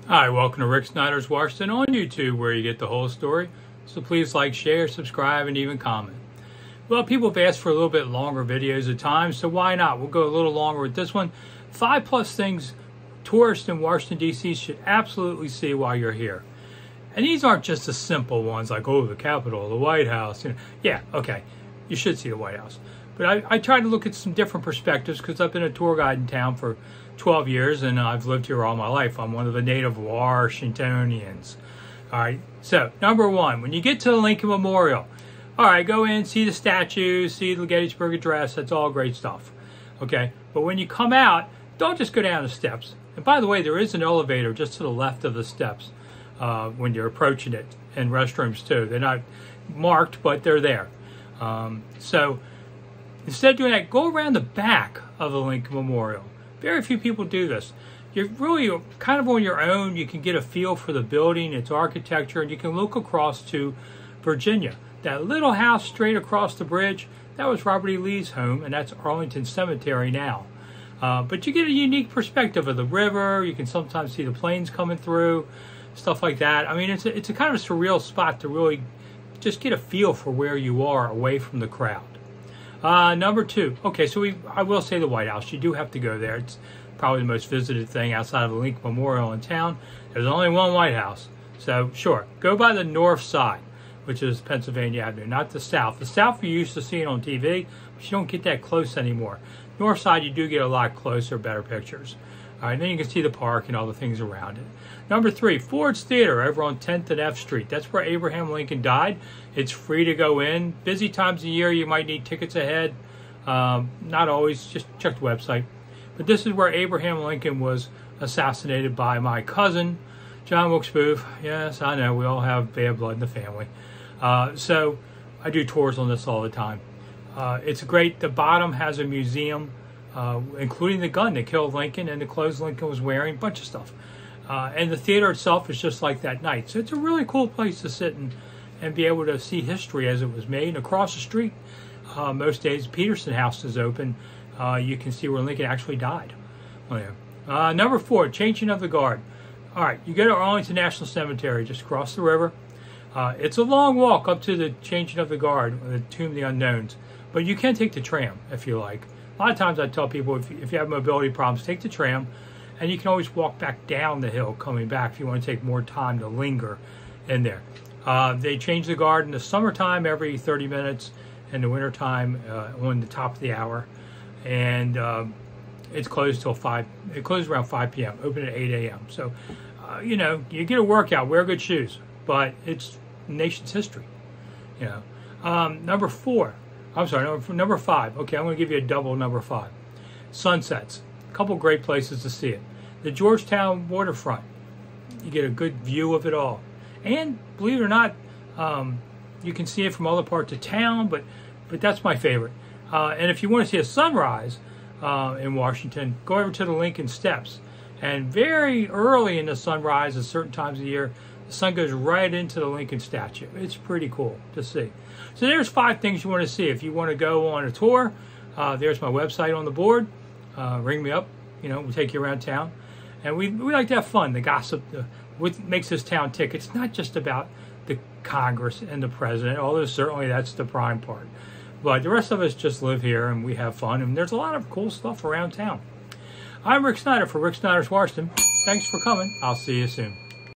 Hi, welcome to Rick Snider's Washington on YouTube, where you get the whole story. So please like, share, subscribe, and even comment. Well, people have asked for a little bit longer videos at times, so why not? We'll go a little longer with this one. 5+ things tourists in Washington, D.C. should absolutely see while you're here. And these aren't just the simple ones like, oh, the Capitol, the White House. Yeah, okay, you should see the White House. But I tried to look at some different perspectives because I've been a tour guide in town for 12 years and I've lived here all my life. I'm one of the native Washingtonians. All right, so number one, when you get to the Lincoln Memorial, all right, go in, see the statues, see the Gettysburg Address. That's all great stuff. Okay, but when you come out, don't just go down the steps. And by the way, there is an elevator just to the left of the steps when you're approaching it, and restrooms too. They're not marked, but they're there. So instead of doing that, go around the back of the Lincoln Memorial. Very few people do this. You're really kind of on your own. You can get a feel for the building, its architecture, and you can look across to Virginia. That little house straight across the bridge, that was Robert E. Lee's home, and that's Arlington Cemetery now. But you get a unique perspective of the river. You can sometimes see the planes coming through, stuff like that. I mean, it's a kind of a surreal spot to really just get a feel for where you are away from the crowd. Number two, okay, so I will say the White House. You do have to go there. It's probably the most visited thing outside of the Lincoln Memorial in town. There's only one White House. So, sure, go by the north side, which is Pennsylvania Avenue, not the south. The south you're used to seeing on TV, but you don't get that close anymore. North side, you do get a lot closer, better pictures. All right, then you can see the park and all the things around it. Number three, Ford's Theater over on 10th and F Street. That's where Abraham Lincoln died. It's free to go in. Busy times of year, you might need tickets ahead. Not always, just check the website. But this is where Abraham Lincoln was assassinated by my cousin, John Wilkes Booth. Yes, I know, we all have bad blood in the family. So I do tours on this all the time. It's great. The bottom has a museum, including the gun that killed Lincoln and the clothes Lincoln was wearing, a bunch of stuff. And the theater itself is just like that night. So it's a really cool place to sit and be able to see history as it was made. And across the street, most days, Peterson House is open. You can see where Lincoln actually died. Oh, yeah. Number four, changing of the guard. All right, you go to Arlington National Cemetery, just across the river. It's a long walk up to the changing of the guard, the Tomb of the Unknowns. But you can take the tram if you like. A lot of times I tell people if you have mobility problems, take the tram. And you can always walk back down the hill coming back if you want to take more time to linger in there. They change the guard in the summertime every 30 minutes, and the wintertime on the top of the hour. And it's closed till 5. It closes around 5 p.m. Open at 8 a.m. So, you know, you get a workout, wear good shoes. But it's nation's history. You know, number five. Okay, I'm going to give you a double number 5. Sunsets. A couple great places to see it. The Georgetown waterfront. You get a good view of it all. And believe it or not, you can see it from other parts of town, but that's my favorite. And if you want to see a sunrise in Washington, go over to the Lincoln Steps. And very early in the sunrise at certain times of the year, the sun goes right into the Lincoln statue. It's pretty cool to see. So there's 5 things you want to see. If you want to go on a tour, there's my website on the board. Ring me up, you know, we'll take you around town. And we like to have fun, the gossip, what makes this town tick. It's not just about the Congress and the president, although certainly that's the prime part. But the rest of us just live here and we have fun, and there's a lot of cool stuff around town. I'm Rick Snider for Rick Snider's Washington. Thanks for coming. I'll see you soon.